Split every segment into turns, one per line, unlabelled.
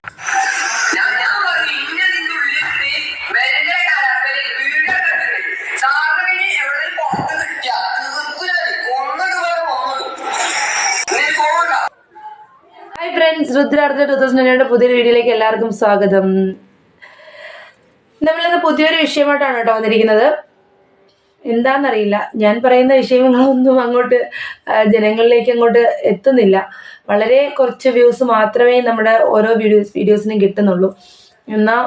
Hi friends, രുദ്രാർത്ഥ 2009 പുതിയൊരു വീഡിയോയിലേക്ക് എല്ലാവർക്കും സ്വാഗതം. നമ്മളിന്ന് പുതിയൊരു വിഷയമായിട്ടാണ് കേട്ടോ വന്നിരിക്കുന്നത്. എന്താണെന്നറിയില്ല, ഞാൻ പറയുന്ന വിഷയങ്ങളൊന്നും അങ്ങോട്ട് ജനങ്ങളിലേക്ക് അങ്ങോട്ട് എത്തുന്നില്ല. വളരെ കുറച്ച് വ്യൂസ് മാത്രമേ നമ്മുടെ ഓരോ വീഡിയോസിനും കിട്ടുന്നുള്ളൂ. എന്നാൽ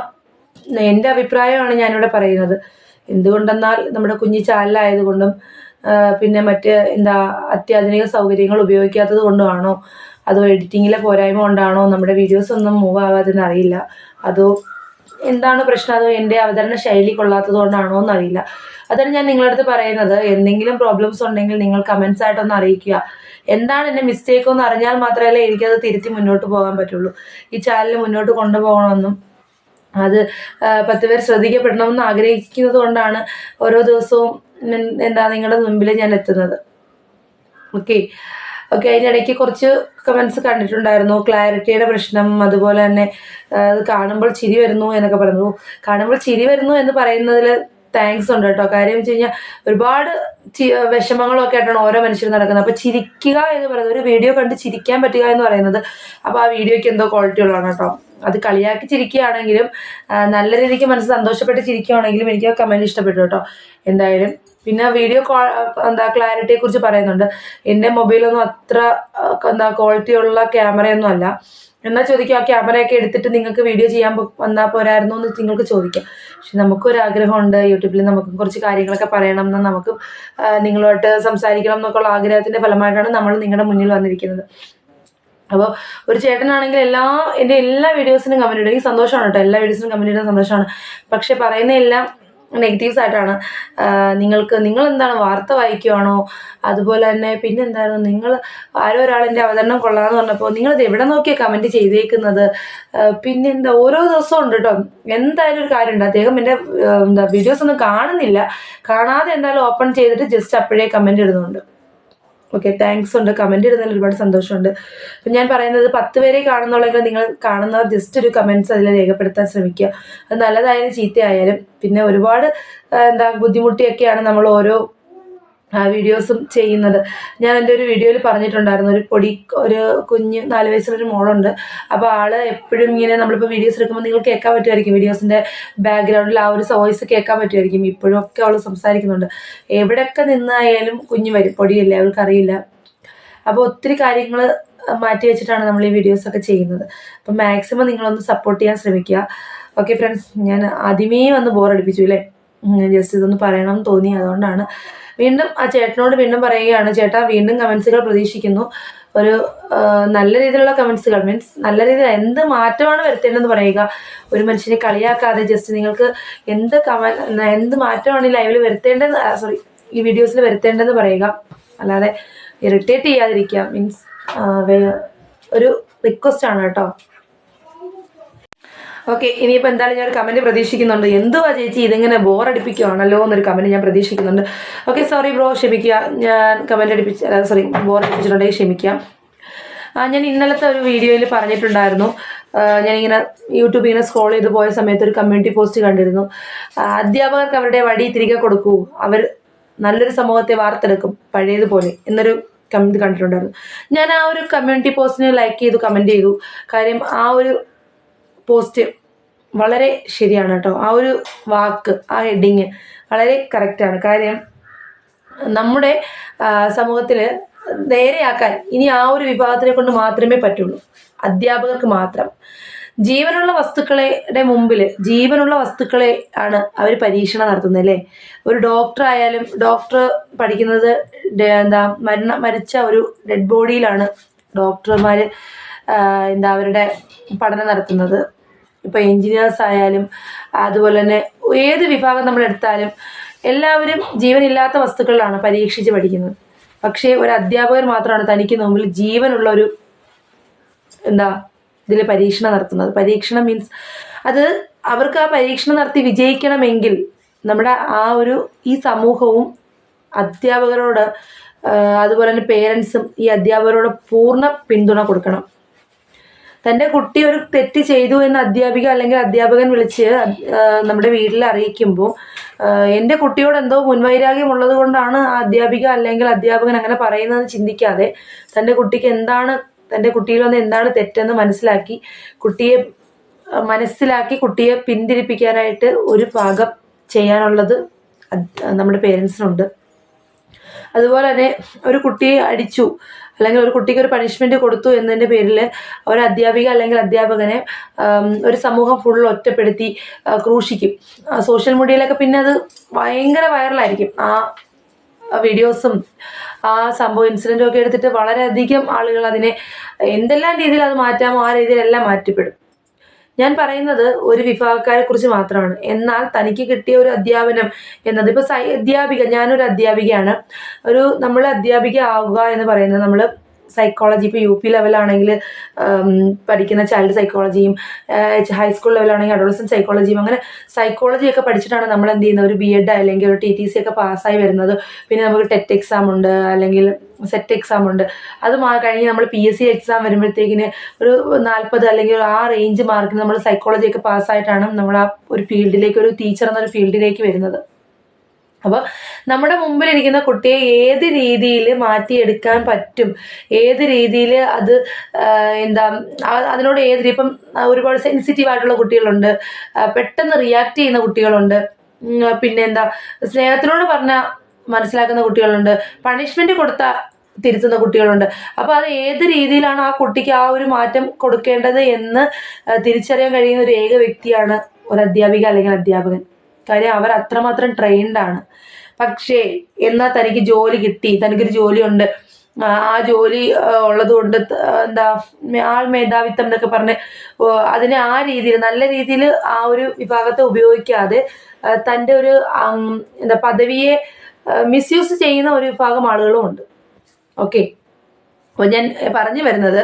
എൻ്റെ അഭിപ്രായമാണ് ഞാനിവിടെ പറയുന്നത്. എന്തുകൊണ്ടെന്നാൽ നമ്മുടെ കുഞ്ഞു ചാനലായതുകൊണ്ടും പിന്നെ മറ്റ് അത്യാധുനിക സൗകര്യങ്ങൾ ഉപയോഗിക്കാത്തത് കൊണ്ടാണോ, അതോ എഡിറ്റിങ്ങിലെ പോരായ്മ കൊണ്ടാണോ നമ്മുടെ വീഡിയോസ് ഒന്നും മൂവ് ആവാതെന്ന് അറിയില്ല. അതോ എന്താണ് പ്രശ്നം, അതോ എൻ്റെ അവതരണ ശൈലി കൊള്ളാത്തത് കൊണ്ടാണോ എന്നറിയില്ല. അതാണ് ഞാൻ നിങ്ങളുടെ അടുത്ത് പറയുന്നത്. എന്തെങ്കിലും പ്രോബ്ലംസ് ഉണ്ടെങ്കിൽ നിങ്ങൾ കമൻസ് ആയിട്ടൊന്ന് അറിയിക്കുക. എന്താണ് എൻ്റെ മിസ്റ്റേക്ക് എന്ന് അറിഞ്ഞാൽ മാത്രമല്ലേ എനിക്കത് തിരുത്തി മുന്നോട്ട് പോകാൻ പറ്റുള്ളൂ. ഈ ചാനൽ മുന്നോട്ട് കൊണ്ടുപോകണമെന്നും അത് 10 പേർ ശ്രദ്ധിക്കപ്പെടണമെന്ന് ആഗ്രഹിക്കുന്നത് കൊണ്ടാണ് ഓരോ ദിവസവും നിങ്ങളുടെ മുമ്പിൽ ഞാൻ എത്തുന്നത്. ഓക്കെ, അതിനിടയ്ക്ക് കുറച്ച് കമൻസ് കണ്ടിട്ടുണ്ടായിരുന്നു. ക്ലാരിറ്റിയുടെ പ്രശ്നം, അതുപോലെ തന്നെ കാണുമ്പോൾ ചിരി വരുന്നു എന്നൊക്കെ പറഞ്ഞു. കാണുമ്പോൾ ചിരി വരുന്നു എന്ന് പറയുന്നതിൽ താങ്ക്സ് ഉണ്ട് കേട്ടോ. കാര്യം വെച്ച് കഴിഞ്ഞാൽ ഒരുപാട് വിഷമങ്ങളൊക്കെ ആയിട്ടാണ് ഓരോ മനുഷ്യരും നടക്കുന്നത്. അപ്പോൾ ചിരിക്കുക എന്ന് പറയുന്നത്, ഒരു വീഡിയോ കണ്ട് ചിരിക്കാൻ പറ്റുക എന്ന് പറയുന്നത്, അപ്പോൾ ആ വീഡിയോയ്ക്ക് എന്തോ ക്വാളിറ്റി ഉള്ളതാണ് കേട്ടോ. അത് കളിയാക്കി ചിരിക്കുകയാണെങ്കിലും നല്ല രീതിക്ക് മനസ്സ് സന്തോഷപ്പെട്ട് ചിരിക്കുകയാണെങ്കിലും എനിക്ക് ആ കമൻറ്റ് ഇഷ്ടപ്പെട്ടു കേട്ടോ. എന്തായാലും പിന്നെ വീഡിയോ ക്ലാരിറ്റിയെ കുറിച്ച് പറയുന്നുണ്ട്. എൻ്റെ മൊബൈലൊന്നും അത്ര ക്വാളിറ്റി ഉള്ള ക്യാമറയൊന്നും അല്ല. എന്നാൽ ചോദിക്കാം, ആ ക്യാമറയൊക്കെ എടുത്തിട്ട് നിങ്ങൾക്ക് വീഡിയോ ചെയ്യാൻ വന്നാൽ പോരായിരുന്നു എന്ന് നിങ്ങൾക്ക് ചോദിക്കാം. പക്ഷെ നമുക്കൊരാഗ്രഹമുണ്ട്, യൂട്യൂബിൽ നമുക്ക് കുറച്ച് കാര്യങ്ങളൊക്കെ പറയണം എന്ന്, നമുക്ക് നിങ്ങളുമായിട്ട് സംസാരിക്കണം എന്നൊക്കെയുള്ള ആഗ്രഹത്തിൻ്റെ ഫലമായിട്ടാണ് നമ്മൾ നിങ്ങളുടെ മുന്നിൽ വന്നിരിക്കുന്നത്. അപ്പോൾ ഒരു ചേട്ടനാണെങ്കിൽ എൻ്റെ എല്ലാ വീഡിയോസിനും കമൻറ്റ് ഇടും. എനിക്ക് സന്തോഷമാണ് കേട്ടോ, എല്ലാ വീഡിയോസിനും കമൻറ്റ് ഇടുന്ന സന്തോഷമാണ്. പക്ഷെ പറയുന്ന എല്ലാം നെഗറ്റീവ്സ് ആയിട്ടാണ്. നിങ്ങൾ എന്താണ് വാർത്ത വായിക്കുവാണോ, അതുപോലെ തന്നെ പിന്നെ എന്തായിരുന്നു, നിങ്ങൾ ആരോ ഒരാളിൻ്റെ അവതരണം കൊള്ളാമെന്ന് പറഞ്ഞപ്പോൾ നിങ്ങളിത് എവിടെ നോക്കിയാണ് കമൻറ്റ് ചെയ്തേക്കുന്നത്. പിന്നെ ഓരോ ദിവസവും ഉണ്ട് കേട്ടോ. എന്തായാലും ഒരു കാര്യമുണ്ട്, അദ്ദേഹം എൻ്റെ വീഡിയോസ് ഒന്നും കാണുന്നില്ല, കാണാതെ എന്തായാലും ഓപ്പൺ ചെയ്തിട്ട് ജസ്റ്റ് അപ്പോഴേ കമൻറ്റ് ഇടുന്നുണ്ട്. ഓക്കെ, താങ്ക്സ് ഉണ്ട്, കമൻറ്റ് ഇടുന്നതിൽ ഒരുപാട് സന്തോഷമുണ്ട്. അപ്പം ഞാൻ പറയുന്നത് 10 പേരെ കാണുന്നുള്ളെങ്കിൽ നിങ്ങൾ കാണുന്നവർ ജസ്റ്റ് ഒരു കമൻറ്റ്സ് അതിൽ രേഖപ്പെടുത്താൻ ശ്രമിക്കുക. അത് നല്ലതായാലും ചീത്തയായാലും. പിന്നെ ഒരുപാട് ബുദ്ധിമുട്ടിയൊക്കെയാണ് നമ്മൾ ഓരോ വീഡിയോസും ചെയ്യുന്നത്. ഞാൻ എൻ്റെ ഒരു വീഡിയോയിൽ പറഞ്ഞിട്ടുണ്ടായിരുന്നു, ഒരു കുഞ്ഞ് 4 വയസ്സുള്ളൊരു മോളുണ്ട്. അപ്പോൾ ആള് എപ്പോഴും ഇങ്ങനെ നമ്മളിപ്പോൾ വീഡിയോസ് എടുക്കുമ്പോൾ നിങ്ങൾ കേൾക്കാൻ പറ്റുമായിരിക്കും, വീഡിയോസിൻ്റെ ബാക്ക്ഗ്രൗണ്ടിൽ ആ ഒരു വോയിസ് കേൾക്കാൻ പറ്റുമായിരിക്കും. ഇപ്പോഴും ഒക്കെ അവൾ സംസാരിക്കുന്നുണ്ട്. എവിടെയൊക്കെ നിന്നായാലും കുഞ്ഞ് വരും, പൊടിയല്ലേ, അവൾക്കറിയില്ല. അപ്പോൾ ഒത്തിരി കാര്യങ്ങൾ മാറ്റി വെച്ചിട്ടാണ് നമ്മൾ ഈ വീഡിയോസൊക്കെ ചെയ്യുന്നത്. അപ്പം മാക്സിമം നിങ്ങളൊന്ന് സപ്പോർട്ട് ചെയ്യാൻ ശ്രമിക്കുക. ഓക്കെ ഫ്രണ്ട്സ്, ഞാൻ ആദ്യമേ വന്ന് ബോറടിപ്പിച്ചു അല്ലേ, ജസ്റ്റ് ഇതൊന്ന് പറയണം തോന്നി, അതുകൊണ്ടാണ്. വീണ്ടും ആ ചേട്ടനോട് വീണ്ടും പറയുകയാണ്, ചേട്ടാ വീണ്ടും കമൻസുകൾ പ്രതീക്ഷിക്കുന്നു. ഒരു നല്ല രീതിയിലുള്ള കമൻസുകൾ, മീൻസ് നല്ല രീതിയിൽ എന്ത് മാറ്റമാണ് വരുത്തേണ്ടതെന്ന് പറയുക. ഒരു മനുഷ്യനെ കളിയാക്കാതെ ജസ്റ്റ് നിങ്ങൾക്ക് എന്ത് മാറ്റമാണ് ഈ ലൈവിൽ ഈ വീഡിയോസിൽ വരുത്തേണ്ടതെന്ന് പറയുക. അല്ലാതെ ഇറിറ്റേറ്റ് ചെയ്യാതിരിക്കുക. മീൻസ് ഒരു റിക്വസ്റ്റ് ആണ് കേട്ടോ. ഓക്കെ, ഇനിയിപ്പോൾ എന്തായാലും ഞാൻ ഒരു കമൻറ്റ് പ്രതീക്ഷിക്കുന്നുണ്ട്. എന്തുവാ ചേച്ചി ഇതിങ്ങനെ ബോറടിപ്പിക്കുകയാണല്ലോ എന്നൊരു കമൻറ്റ് ഞാൻ പ്രതീക്ഷിക്കുന്നുണ്ട്. ഓക്കെ, സോറി ബ്രോ, ക്ഷമിക്കുക. ഞാൻ ബോറടിപ്പിച്ചിട്ടുണ്ടെങ്കിൽ ക്ഷമിക്കുക. ഞാൻ ഇന്നലത്തെ ഒരു വീഡിയോയിൽ പറഞ്ഞിട്ടുണ്ടായിരുന്നു, ഞാനിങ്ങനെ യൂട്യൂബിൽ ഇങ്ങനെ സ്ക്രോൾ ചെയ്ത് പോയ സമയത്ത് ഒരു കമ്മ്യൂണിറ്റി പോസ്റ്റ് കണ്ടിരുന്നു. അധ്യാപകർക്ക് അവരുടെ വടി തിരികെ കൊടുക്കൂ, അവർ നല്ലൊരു സമൂഹത്തെ വാർത്തെടുക്കും പഴയതുപോലെ എന്നൊരു കമൻറ്റ് കണ്ടിട്ടുണ്ടായിരുന്നു. ഞാൻ ആ ഒരു കമ്മ്യൂണിറ്റി പോസ്റ്റിന് ലൈക്ക് ചെയ്തു, കമൻറ്റ് ചെയ്തു. കാര്യം ആ ഒരു പോസ്റ്റ് വളരെ ശരിയാണ് കേട്ടോ. ആ ഒരു വാക്ക്, ആ ഹെഡിങ് വളരെ കറക്റ്റാണ്. കാര്യം നമ്മുടെ സമൂഹത്തിൽ നേരെയാക്കാൻ ഇനി ആ ഒരു വിഭാഗത്തിനെ കൊണ്ട് മാത്രമേ പറ്റുള്ളൂ, അധ്യാപകർക്ക് മാത്രം. ജീവനുള്ള വസ്തുക്കളെ ആണ് അവർ പരീക്ഷണം നടത്തുന്നത് അല്ലേ. ഒരു ഡോക്ടർ ആയാലും, ഡോക്ടർ പഠിക്കുന്നത് മരിച്ച ഒരു ഡെഡ് ബോഡിയിലാണ് ഡോക്ടർമാർ അവരുടെ പഠനം നടത്തുന്നത്. ഇപ്പോൾ എൻജിനീയേഴ്സ് ആയാലും അതുപോലെ തന്നെ ഏത് വിഭാഗം നമ്മൾ എടുത്താലും എല്ലാവരും ജീവനില്ലാത്ത വസ്തുക്കളിലാണ് പരീക്ഷിച്ച് പഠിക്കുന്നത്. പക്ഷേ ഒരു അധ്യാപകർ മാത്രമാണ് തനിക്ക് മുമ്പിൽ ജീവനുള്ള ഒരു ഇതിൽ പരീക്ഷണം നടത്തുന്നത്. പരീക്ഷണം മീൻസ് അത് അവർക്ക് ആ പരീക്ഷണം നടത്തി വിജയിക്കണമെങ്കിൽ നമ്മുടെ ഈ സമൂഹവും അധ്യാപകരോട്, അതുപോലെ തന്നെ പേരൻസും ഈ അധ്യാപകരോട് പൂർണ്ണ പിന്തുണ കൊടുക്കണം. തൻ്റെ കുട്ടി ഒരു തെറ്റ് ചെയ്തു എന്ന് അധ്യാപിക അല്ലെങ്കിൽ അധ്യാപകൻ വിളിച്ച് നമ്മുടെ വീട്ടിൽ അറിയിക്കുമ്പോൾ എൻ്റെ കുട്ടിയോട് എന്തോ മുൻവൈരാഗ്യം ഉള്ളത് കൊണ്ടാണ് ആ അധ്യാപിക അല്ലെങ്കിൽ അധ്യാപകൻ അങ്ങനെ പറയുന്നതെന്ന് ചിന്തിക്കാതെ തൻ്റെ കുട്ടിക്ക് തൻ്റെ കുട്ടിയിൽ വന്ന് എന്താണ് തെറ്റെന്ന് കുട്ടിയെ പിന്തിരിപ്പിക്കാനായിട്ട് ഒരു ഭാഗം ചെയ്യാനുള്ളത് നമ്മുടെ പേരൻസിനുണ്ട്. അതുപോലെ തന്നെ ഒരു കുട്ടിയെ അടിച്ചു അല്ലെങ്കിൽ ഒരു കുട്ടിക്ക് ഒരു പണിഷ്മെന്റ് കൊടുത്തു എന്നതിൻ്റെ പേരിൽ ഒരു അധ്യാപിക അല്ലെങ്കിൽ അധ്യാപകനെ ഒരു സമൂഹം ഫുൾ ഒറ്റപ്പെടുത്തി ക്രൂശിക്കും. സോഷ്യൽ മീഡിയയിലൊക്കെ പിന്നെ അത് ഭയങ്കര വൈറലായിരിക്കും. ആ വീഡിയോസും ആ സംഭവം ഇൻസിഡൻറ്റും ഒക്കെ എടുത്തിട്ട് വളരെയധികം ആളുകൾ അതിനെ എന്തെല്ലാം രീതിയിൽ അത് മാറ്റാമോ ആ രീതിയിലെല്ലാം മാറ്റിപ്പെടും. ഞാൻ പറയുന്നത് ഒരു വിഭാഗക്കാരെ കുറിച്ച് മാത്രമാണ്. എന്നാൽ തനിക്ക് കിട്ടിയ ഒരു അധ്യാപനം എന്നത് ഇപ്പൊ ഞാനൊരു അധ്യാപികയാണ്. നമ്മൾ അധ്യാപിക ആവുക എന്ന് പറയുന്നത് നമ്മൾ സൈക്കോളജി, ഇപ്പോൾ UP ലെവലാണെങ്കിൽ പഠിക്കുന്ന ചൈൽഡ് സൈക്കോളജിയും, ഹൈസ്കൂൾ ലെവലാണെങ്കിൽ അഡോളസന്റ് സൈക്കോളജിയും, അങ്ങനെ സൈക്കോളജിയൊക്കെ പഠിച്ചിട്ടാണ് നമ്മൾ എന്ത് ചെയ്യുന്നത്, ഒരു BEd അല്ലെങ്കിൽ ഒരു TTC ഒക്കെ പാസ്സായി വരുന്നത്. പിന്നെ നമുക്ക് ടെറ്റ് എക്സാം ഉണ്ട്, അല്ലെങ്കിൽ സെറ്റ് എക്സാം ഉണ്ട്. അത് കഴിഞ്ഞ് നമ്മൾ PSC എക്സാം വരുമ്പോഴത്തേക്കിന് ഒരു 40 അല്ലെങ്കിൽ ആ റേഞ്ച് മാർക്കിന് നമ്മൾ സൈക്കോളജിയൊക്കെ പാസ്സായിട്ടാണ് നമ്മൾ ആ ഒരു ഫീൽഡിലേക്ക്, ഒരു ടീച്ചർ എന്നൊരു ഫീൽഡിലേക്ക് വരുന്നത്. അപ്പോൾ നമ്മുടെ മുമ്പിലിരിക്കുന്ന കുട്ടിയെ ഏത് രീതിയിൽ മാറ്റിയെടുക്കാൻ പറ്റും, ഏത് രീതിയിൽ അത് അതിനോട് ഇപ്പം ഒരുപാട് സെൻസിറ്റീവ് ആയിട്ടുള്ള കുട്ടികളുണ്ട്, പെട്ടെന്ന് റിയാക്ട് ചെയ്യുന്ന കുട്ടികളുണ്ട്, പിന്നെ സ്നേഹത്തിനോട് പറഞ്ഞാൽ മനസ്സിലാക്കുന്ന കുട്ടികളുണ്ട്, പണിഷ്മെന്റ് കൊടുത്താൽ തിരുത്തുന്ന കുട്ടികളുണ്ട്. അപ്പോൾ അത് ഏത് രീതിയിലാണ് ആ കുട്ടിക്ക് ആ ഒരു മാറ്റം കൊടുക്കേണ്ടത് എന്ന് തിരിച്ചറിയാൻ കഴിയുന്ന ഒരു ഏക വ്യക്തിയാണ് ഒരു അധ്യാപിക അല്ലെങ്കിൽ അധ്യാപകൻ. കാര്യം അവർ അത്രമാത്രം ട്രെയിൻഡ് ആണ്. പക്ഷേ എന്നാൽ തനിക്ക് ജോലി കിട്ടി, തനിക്കൊരു ജോലിയുണ്ട്, ആ ജോലി ഉള്ളത് കൊണ്ട് ആൾ മേധാവിത്വം എന്നൊക്കെ പറഞ്ഞ് അതിനെ ആ രീതിയിൽ നല്ല രീതിയിൽ ആ ഒരു വിഭാഗത്തെ ഉപയോഗിക്കാതെ തൻ്റെ ഒരു പദവിയെ മിസ്യൂസ് ചെയ്യുന്ന ഒരു വിഭാഗം ആളുകളും ഉണ്ട്. ഓക്കെ, അപ്പോൾ ഞാൻ പറഞ്ഞു വരുന്നത്,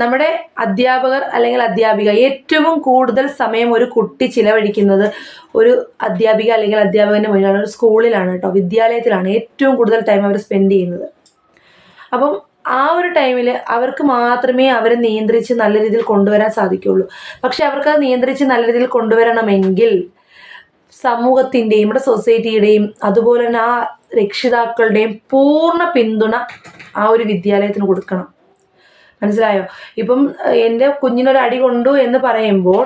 നമ്മുടെ അധ്യാപകർ അല്ലെങ്കിൽ അധ്യാപിക ഏറ്റവും കൂടുതൽ സമയം ഒരു കുട്ടി ചിലവഴിക്കുന്നത് ഒരു അധ്യാപിക അല്ലെങ്കിൽ അധ്യാപകൻ്റെ മുന്നിലാണ്, ഒരു സ്കൂളിലാണ് കേട്ടോ, വിദ്യാലയത്തിലാണ് ഏറ്റവും കൂടുതൽ ടൈം അവർ സ്പെൻഡ് ചെയ്യുന്നത്. അപ്പം ആ ഒരു ടൈമിൽ അവർക്ക് മാത്രമേ അവരെ നിയന്ത്രിച്ച് നല്ല രീതിയിൽ കൊണ്ടുവരാൻ സാധിക്കുള്ളൂ. പക്ഷെ അവർക്കത് നിയന്ത്രിച്ച് നല്ല രീതിയിൽ കൊണ്ടുവരണമെങ്കിൽ സമൂഹത്തിൻ്റെയും നമ്മുടെ സൊസൈറ്റിയുടെയും അതുപോലെ തന്നെ ആ രക്ഷിതാക്കളുടെയും പൂർണ്ണ പിന്തുണ ആ ഒരു വിദ്യാലയത്തിന് കൊടുക്കണം. മനസ്സിലായോ? ഇപ്പം എൻ്റെ കുഞ്ഞിനൊരു അടി കൊണ്ടു എന്ന് പറയുമ്പോൾ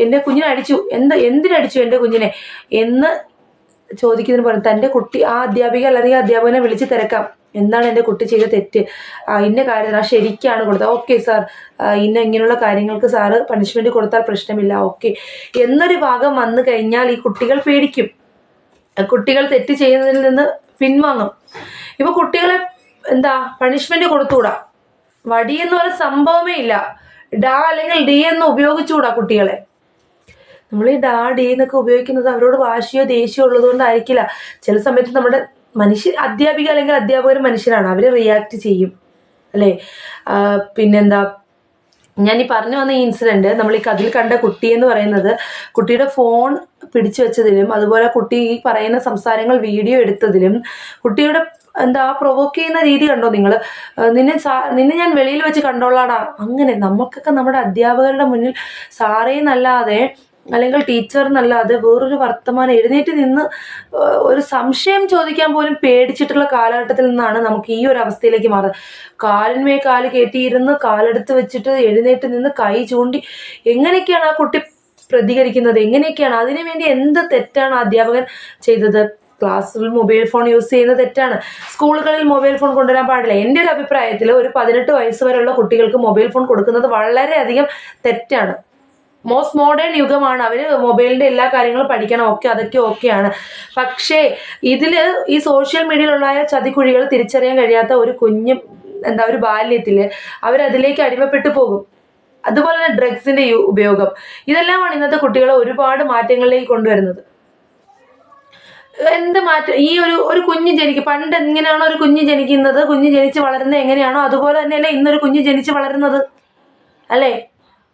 എൻ്റെ കുഞ്ഞിനെ അടിച്ചു, എന്തിനടിച്ചു എൻ്റെ കുഞ്ഞിനെ എന്ന് ചോദിക്കുന്നതിന് പോലെ തൻ്റെ കുട്ടി ആ അധ്യാപിക അല്ലെങ്കിൽ അധ്യാപകനെ വിളിച്ച് തിരക്കാം. എന്താണ് എൻ്റെ കുട്ടി ചെയ്ത തെറ്റ്, ഇന്ന കാര്യത്തിന് ശരിക്കാണ് കൊടുത്തത്, ഓക്കെ സാർ, ഇങ്ങനെയുള്ള കാര്യങ്ങൾക്ക് സാറ് പണിഷ്മെന്റ് കൊടുത്താൽ പ്രശ്നമില്ല, ഓക്കെ എന്നൊരു ഭാഗം വന്നു കഴിഞ്ഞാൽ ഈ കുട്ടികൾ പേടിക്കും, കുട്ടികൾ തെറ്റ് ചെയ്യുന്നതിൽ നിന്ന് പിൻവാങ്ങും. ഇപ്പൊ കുട്ടികളെ പണിഷ്മെന്റ് കൊടുത്തുകൂടാ, വടി എന്ന് പറയുന്ന സംഭവമേ ഇല്ല, ഡാ അല്ലെങ്കിൽ ഡി എന്ന് ഉപയോഗിച്ചുകൂടാ കുട്ടികളെ. നമ്മൾ ഈ ഡാ ഡി എന്നൊക്കെ ഉപയോഗിക്കുന്നത് അവരോട് വാശിയോ ദേഷ്യമോ ഉള്ളത് കൊണ്ടായിരിക്കില്ല. ചില സമയത്ത് നമ്മുടെ അധ്യാപിക അല്ലെങ്കിൽ അധ്യാപകർ മനുഷ്യരാണ്, അവര് റിയാക്ട് ചെയ്യും അല്ലേ. ഞാൻ ഈ പറഞ്ഞു വന്ന ഈ ഇൻസിഡന്റ്, നമ്മൾ ഈ കഥയിൽ കണ്ട കുട്ടി എന്ന് പറയുന്നത് കുട്ടിയുടെ ഫോൺ പിടിച്ചു വെച്ചതിലും അതുപോലെ കുട്ടി ഈ പറയുന്ന സംസാരങ്ങൾ വീഡിയോ എടുത്തതിലും കുട്ടിയുടെ പ്രൊവോക്ക് ചെയ്യുന്ന രീതി കണ്ടോ നിങ്ങൾ, നിന്നെ ഞാൻ വെളിയിൽ വെച്ച് കണ്ടോളാടാ, അങ്ങനെ നമുക്കൊക്കെ നമ്മുടെ അധ്യാപകരുടെ മുന്നിൽ സാറേന്നല്ലാതെ അല്ലെങ്കിൽ ടീച്ചറിനല്ലാതെ വേറൊരു വർത്തമാനം എഴുന്നേറ്റ് നിന്ന് ഒരു സംശയം ചോദിക്കാൻ പോലും പേടിച്ചിട്ടുള്ള കാലഘട്ടത്തിൽ നിന്നാണ് നമുക്ക് ഈ ഒരു അവസ്ഥയിലേക്ക് മാറുന്നത്. കാലിന്മേ കാല് കയറ്റിയിരുന്ന് കാലെടുത്ത് വെച്ചിട്ട് എഴുന്നേറ്റ് നിന്ന് കൈ ചൂണ്ടി എങ്ങനെയൊക്കെയാണ് ആ കുട്ടി പ്രതികരിക്കുന്നത്, എങ്ങനെയൊക്കെയാണ്, അതിനുവേണ്ടി എന്ത് തെറ്റാണ് അധ്യാപകൻ ചെയ്തത്? ക്ലാസ്സിൽ മൊബൈൽ ഫോൺ യൂസ് ചെയ്യുന്നത് തെറ്റാണ്. സ്കൂളുകളിൽ മൊബൈൽ ഫോൺ കൊണ്ടുവരാൻ പാടില്ല. എൻ്റെ ഒരു അഭിപ്രായത്തിൽ ഒരു 18 വയസ്സ് വരെയുള്ള കുട്ടികൾക്ക് മൊബൈൽ ഫോൺ കൊടുക്കുന്നത് വളരെയധികം തെറ്റാണ്. മോസ്റ്റ് മോഡേൺ യുഗമാണ്, അവര് മൊബൈലിന്റെ എല്ലാ കാര്യങ്ങളും പഠിക്കണം, അതൊക്കെ ഓക്കെയാണ്. പക്ഷേ ഇതില് ഈ സോഷ്യൽ മീഡിയയിലുള്ള ചതിക്കുഴികൾ തിരിച്ചറിയാൻ കഴിയാത്ത ഒരു കുഞ്ഞ് ഒരു ബാല്യത്തില് അവരതിലേക്ക് അടിമപ്പെട്ടു പോകും. അതുപോലെ തന്നെ ഡ്രഗ്സിന്റെ ഉപയോഗം, ഇതെല്ലാമാണ് ഇന്നത്തെ കുട്ടികളെ ഒരുപാട് മാറ്റങ്ങളിലേക്ക് കൊണ്ടുവരുന്നത്. എന്ത് മാറ്റം ഈ ഒരു കുഞ്ഞ് പണ്ട് എങ്ങനെയാണോ ഒരു കുഞ്ഞ് ജനിക്കുന്നത്, കുഞ്ഞ് ജനിച്ച് വളരുന്നത് എങ്ങനെയാണോ അതുപോലെ തന്നെയല്ലേ ഇന്നൊരു കുഞ്ഞ് ജനിച്ച് വളരുന്നത് അല്ലേ.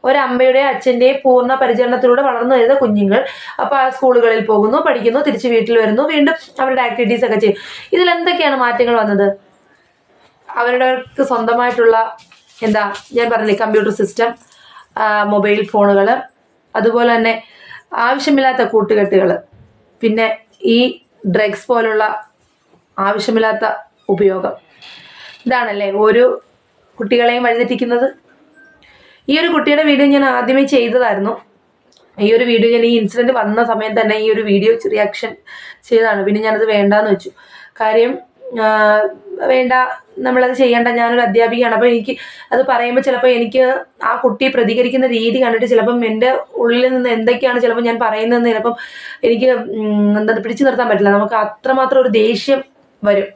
ഒരമ്മയുടെയും അച്ഛൻ്റെയും പൂർണ്ണ പരിചരണത്തിലൂടെ വളർന്നു വരുന്ന കുഞ്ഞുങ്ങൾ അപ്പോൾ ആ സ്കൂളുകളിൽ പോകുന്നു, പഠിക്കുന്നു, തിരിച്ച് വീട്ടിൽ വരുന്നു, വീണ്ടും അവരുടെ ആക്ടിവിറ്റീസ് ഒക്കെ ചെയ്യും. ഇതിലെന്തൊക്കെയാണ് മാറ്റങ്ങൾ വന്നത്? അവരുടെ സ്വന്തമായിട്ടുള്ള എന്താ ഞാൻ പറഞ്ഞില്ലേ, കമ്പ്യൂട്ടർ സിസ്റ്റം, മൊബൈൽ ഫോണുകൾ, അതുപോലെ തന്നെ ആവശ്യമില്ലാത്ത കൂട്ടുകെട്ടുകൾ, പിന്നെ ഈ ഡ്രഗ്സ് പോലുള്ള ആവശ്യമില്ലാത്ത ഉപയോഗം, ഇതാണല്ലേ ഓരോ കുട്ടികളെയും വഴിതെറ്റിക്കുന്നത്. ഈ ഒരു കുട്ടിയുടെ വീഡിയോ ഞാൻ ആദ്യമേ ചെയ്തതായിരുന്നു. ഈ ഒരു വീഡിയോ ഞാൻ ഈ ഇൻസിഡന്റ് വന്ന സമയം തന്നെ ഈ ഒരു വീഡിയോ റിയാക്ഷൻ ചെയ്തതാണ്. പിന്നെ ഞാനത് വേണ്ടാന്ന് വെച്ചു. കാര്യം വേണ്ട, നമ്മളത് ചെയ്യണ്ട, ഞാനൊരു അധ്യാപികയാണ്. അപ്പോൾ എനിക്ക് അത് പറയുമ്പോൾ ചിലപ്പോൾ എനിക്ക് ആ കുട്ടി പ്രതികരിക്കുന്ന രീതി കണ്ടിട്ട് ചിലപ്പം എൻ്റെ ഉള്ളിൽ നിന്ന് എന്തൊക്കെയാണ് ചിലപ്പോൾ ഞാൻ പറയുന്നതെന്ന് ചിലപ്പം എനിക്ക് എന്താ പിടിച്ചു നിർത്താൻ പറ്റില്ല. നമുക്ക് അത്രമാത്രം ഒരു ദേഷ്യം വരും.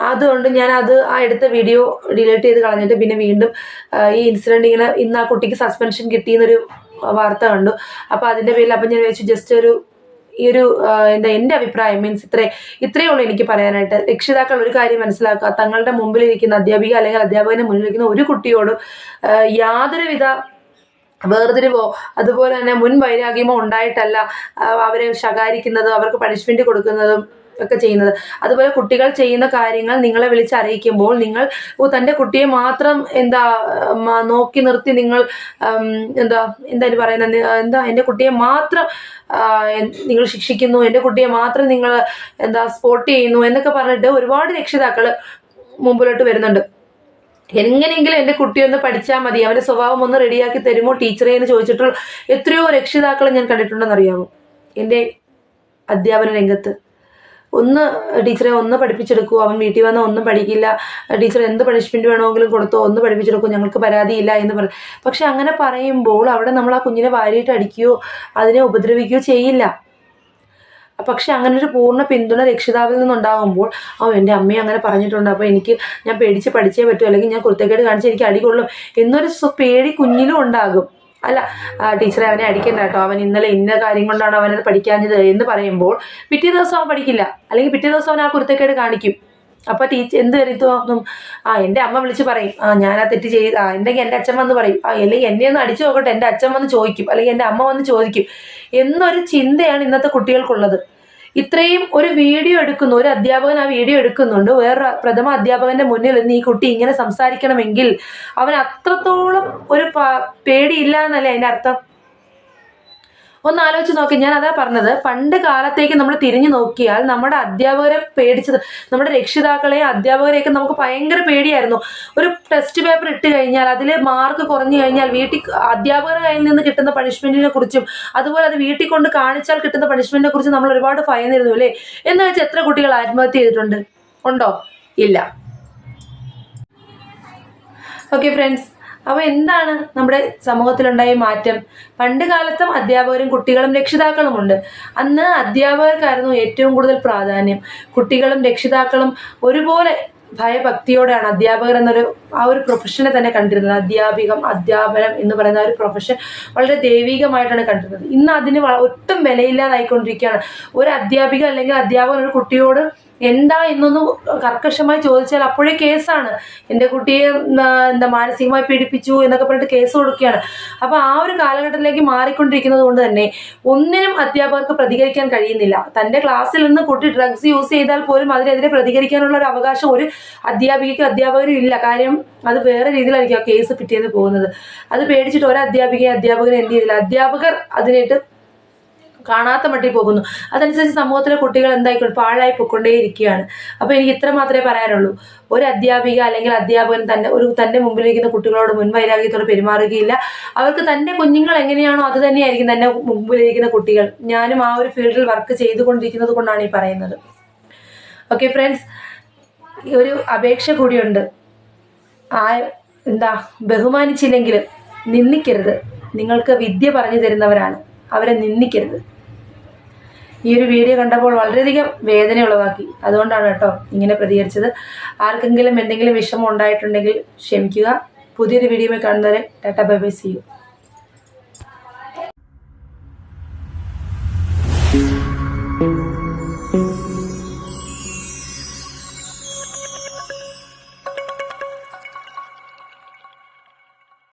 അതുകൊണ്ട് ഞാൻ ആ എടുത്ത വീഡിയോ ഡിലീറ്റ് ചെയ്ത് കളഞ്ഞിട്ട് പിന്നെ വീണ്ടും ഈ ഇൻസിഡന്റ് ഇങ്ങനെ ഇന്ന് ആ കുട്ടിക്ക് സസ്പെൻഷൻ കിട്ടിയെന്നൊരു വാർത്ത കണ്ടു. അപ്പോൾ അതിൻ്റെ പേരിൽ അപ്പം ഞാൻ വെച്ചു ജസ്റ്റ് ഈ ഒരു എന്താ എൻ്റെ അഭിപ്രായം മീൻസ് ഇത്രയേ ഉള്ളൂ എനിക്ക് പറയാനായിട്ട്. രക്ഷിതാക്കൾ ഒരു കാര്യം മനസ്സിലാക്കുക, തങ്ങളുടെ മുമ്പിലിരിക്കുന്ന അധ്യാപിക അല്ലെങ്കിൽ അധ്യാപകന്റെ മുന്നിലിരിക്കുന്ന ഒരു കുട്ടിയോടും യാതൊരുവിധ വേർതിരിവോ അതുപോലെ തന്നെ മുൻ വൈരാഗ്യമോ ഉണ്ടായിട്ടല്ല അവരെ ശകാരിക്കുന്നതും അവർക്ക് പണിഷ്മെന്റ് കൊടുക്കുന്നതും ഒക്കെ ചെയ്യുന്നത്. അതുപോലെ കുട്ടികൾ ചെയ്യുന്ന കാര്യങ്ങൾ നിങ്ങളെ വിളിച്ചറിയിക്കുമ്പോൾ നിങ്ങൾ തൻ്റെ കുട്ടിയെ മാത്രം നോക്കി നിർത്തി നിങ്ങൾ എന്താ പറയുന്നത്, എൻ്റെ കുട്ടിയെ മാത്രം നിങ്ങൾ ശിക്ഷിക്കുന്നു, എൻ്റെ കുട്ടിയെ മാത്രം നിങ്ങൾ സ്പോട്ട് ചെയ്യുന്നു എന്നൊക്കെ പറഞ്ഞിട്ട് ഒരുപാട് രക്ഷിതാക്കൾ മുമ്പിലോട്ട് വരുന്നുണ്ട്. എങ്ങനെയെങ്കിലും എൻ്റെ കുട്ടി ഒന്ന് പഠിച്ചാൽ മതി, അവൻ്റെ സ്വഭാവം ഒന്ന് റെഡിയാക്കി തരുമോ ടീച്ചറെ എന്ന് ചോദിച്ചിട്ടുള്ള എത്രയോ രക്ഷിതാക്കളെ ഞാൻ കണ്ടിട്ടുണ്ടെന്നറിയാമോ എൻ്റെ അധ്യാപന രംഗത്ത്. ടീച്ചറെ ഒന്ന് പഠിപ്പിച്ചെടുക്കൂ, അവൻ വീട്ടിൽ വന്നാൽ ഒന്നും പഠിക്കില്ല, ടീച്ചർ എന്ത് പണിഷ്മെന്റ് വേണമെങ്കിലും കൊടുത്തോ, ഒന്ന് പഠിപ്പിച്ചെടുക്കൂ, ഞങ്ങൾക്ക് പരാതിയില്ല എന്ന് പറയും. പക്ഷെ അങ്ങനെ പറയുമ്പോൾ അവിടെ നമ്മൾ ആ കുഞ്ഞിനെ വാരിയിട്ട് അടിക്കുകയോ അതിനെ ഉപദ്രവിക്കുകയോ ചെയ്യില്ല. പക്ഷെ അങ്ങനെ ഒരു പൂർണ്ണ പിന്തുണ രക്ഷിതാവിൽ നിന്നുണ്ടാകുമ്പോൾ എൻ്റെ അമ്മയെ അങ്ങനെ പറഞ്ഞിട്ടുണ്ട്, അപ്പോൾ ഞാൻ പേടിച്ച് പഠിച്ചേ പറ്റൂ, അല്ലെങ്കിൽ ഞാൻ കുരുത്തക്കേട് കാണിച്ച് എനിക്ക് അടികൊള്ളും എന്നൊരു പേടി കുഞ്ഞിലും ഉണ്ടാകും. അല്ല ടീച്ചറെ അവനെ അടിക്കണ്ട കേട്ടോ, അവൻ ഇന്നലെ ഇന്ന കാര്യം കൊണ്ടാണ് അവനത് പഠിക്കാഞ്ഞത് എന്ന് പറയുമ്പോൾ പിറ്റേ ദിവസം അവൻ പഠിക്കില്ല, അല്ലെങ്കിൽ പിറ്റേ ദിവസം അവൻ ആ കുരുത്തക്കേട് കാണിക്കും. അപ്പൊ ടീച്ചർ എന്ത് കരുത്തും, എൻ്റെ അമ്മ വിളിച്ച് പറയും, ഞാൻ ആ തെറ്റ് ചെയ്ത് എന്തെങ്കിൽ എൻ്റെ അച്ഛൻ വന്ന് പറയും, അല്ലെങ്കിൽ എന്നെ ഒന്ന് അടിച്ചു നോക്കട്ടെ, എൻ്റെ അച്ഛൻ വന്ന് ചോദിക്കും, അല്ലെങ്കിൽ എൻ്റെ അമ്മ വന്ന് ചോദിക്കും എന്നൊരു ചിന്തയാണ് ഇന്നത്തെ കുട്ടികൾക്കുള്ളത്. ഇത്രയും ഒരു വീഡിയോ എടുക്കുന്നു, ഒരു അധ്യാപകൻ ആ വീഡിയോ എടുക്കുന്നുണ്ട്, വേറെ പ്രഥമ അധ്യാപകന്റെ മുന്നിൽ നിന്ന് ഈ കുട്ടി ഇങ്ങനെ സംസാരിക്കണമെങ്കിൽ അവൻ അത്രത്തോളം ഒരു പേടിയില്ല എന്നല്ലേ അതിന്റെ അർത്ഥം. ഒന്ന് ആലോചിച്ച് നോക്കി. ഞാൻ അതാ പറഞ്ഞത്, പണ്ട് കാലത്തേക്ക് നമ്മൾ തിരിഞ്ഞു നോക്കിയാൽ നമ്മുടെ അധ്യാപകരെ പേടിച്ചത്, നമ്മുടെ രക്ഷിതാക്കളെ അധ്യാപകരെയൊക്കെ നമുക്ക് ഭയങ്കര പേടിയായിരുന്നു. ഒരു ടെസ്റ്റ് പേപ്പർ ഇട്ട് കഴിഞ്ഞാൽ അതിൽ മാർക്ക് കുറഞ്ഞു കഴിഞ്ഞാൽ അധ്യാപകരുടെ കയ്യിൽ നിന്ന് കിട്ടുന്ന പണിഷ്മെന്റിനെ കുറിച്ചും അതുപോലെ അത് വീട്ടിൽ കൊണ്ട് കാണിച്ചാൽ കിട്ടുന്ന പണിഷ്മെന്റിനെ കുറിച്ചും നമ്മൾ ഒരുപാട് ഭയന്നിരുന്നു അല്ലേ. എന്ന് വെച്ചാൽ എത്ര കുട്ടികൾ ആത്മഹത്യ ചെയ്തിട്ടുണ്ട്? ഉണ്ടോ? ഇല്ല. ഓക്കെ ഫ്രണ്ട്സ്, അപ്പോൾ എന്താണ് നമ്മുടെ സമൂഹത്തിലുണ്ടായ മാറ്റം? പണ്ട് കാലത്തും അധ്യാപകരും കുട്ടികളും രക്ഷിതാക്കളുമുണ്ട്. അന്ന് അധ്യാപകർക്കായിരുന്നു ഏറ്റവും കൂടുതൽ പ്രാധാന്യം. കുട്ടികളും രക്ഷിതാക്കളും ഒരുപോലെ ഭയഭക്തിയോടെയാണ് അധ്യാപകർ എന്നൊരു ആ ഒരു പ്രൊഫഷനെ തന്നെ കണ്ടിരുന്നത്. അധ്യാപനം എന്ന് പറയുന്ന ഒരു പ്രൊഫഷൻ വളരെ ദൈവികമായിട്ടാണ് കണ്ടിരുന്നത്. ഇന്ന് അതിന് ഒട്ടും വിലയില്ലാതായിക്കൊണ്ടിരിക്കുകയാണ്. ഒരു അധ്യാപിക അല്ലെങ്കിൽ അധ്യാപകൻ ഒരു കുട്ടിയോട് എന്താ എന്നൊന്ന് കർക്കശമായി ചോദിച്ചാൽ അപ്പോഴേ കേസാണ്. എൻ്റെ കുട്ടിയെ മാനസികമായി പീഡിപ്പിച്ചു എന്നൊക്കെ പറഞ്ഞിട്ട് കേസ് കൊടുക്കുകയാണ്. അപ്പോൾ ആ ഒരു കാലഘട്ടത്തിലേക്ക് മാറിക്കൊണ്ടിരിക്കുന്നത് കൊണ്ട് തന്നെ ഒന്നിനും അധ്യാപകർക്ക് പ്രതികരിക്കാൻ കഴിയുന്നില്ല. തൻ്റെ ക്ലാസ്സിൽ നിന്ന് കുട്ടി ഡ്രഗ്സ് യൂസ് ചെയ്താൽ പോലും അതിനെതിരെ പ്രതികരിക്കാനുള്ള ഒരു അവകാശം ഒരു അധ്യാപികയ്ക്കും അധ്യാപകനും ഇല്ല. കാര്യം അത് വേറെ രീതിയിലായിരിക്കും ആ കേസ് പിറ്റേന്ന് പോകുന്നത്. അത് പേടിച്ചിട്ട് ഒരു അധ്യാപകനെ എന്ത് ചെയ്തില്ല, അധ്യാപകർ അതിനായിട്ട് കാണാത്ത മട്ടിൽ പോകുന്നു. അതനുസരിച്ച് സമൂഹത്തിലെ കുട്ടികൾ എന്തായിക്കോട്ടെ പാഴായി പൊയ്ക്കൊണ്ടേയിരിക്കുകയാണ്. അപ്പോൾ എനിക്ക് ഇത്ര മാത്രമേ പറയാനുള്ളൂ. ഒരു അധ്യാപിക അല്ലെങ്കിൽ അധ്യാപകൻ തൻ്റെ മുമ്പിലിരിക്കുന്ന കുട്ടികളോട് മുൻവൈരാഗ്യത്തോടെ പെരുമാറുകയില്ല. അവർക്ക് തൻ്റെ കുഞ്ഞുങ്ങൾ എങ്ങനെയാണോ അത് തന്നെയായിരിക്കും തൻ്റെ മുമ്പിലിരിക്കുന്ന കുട്ടികൾ. ഞാനും ആ ഒരു ഫീൽഡിൽ വർക്ക് ചെയ്തുകൊണ്ടിരിക്കുന്നത് കൊണ്ടാണ് ഈ പറയുന്നത്. ഓക്കെ ഫ്രണ്ട്സ്, ഒരു അപേക്ഷ കൂടിയുണ്ട്. ബഹുമാനിച്ചില്ലെങ്കിൽ നിന്ദിക്കരുത്. നിങ്ങൾക്ക് വിദ്യ പറഞ്ഞു തരുന്നവരാണ്, അവരെ നിന്ദിക്കരുത്. ഈ ഒരു വീഡിയോ കണ്ടപ്പോൾ വളരെയധികം വേദന ഉളവാക്കി. അതുകൊണ്ടാണ് കേട്ടോ ഇങ്ങനെ പ്രതികരിച്ചത്. ആർക്കെങ്കിലും എന്തെങ്കിലും വിഷമം ഉണ്ടായിട്ടുണ്ടെങ്കിൽ ക്ഷമിക്കുക. പുതിയൊരു വീഡിയോയിൽ കാണുന്നവരെ tata bye bye, see U.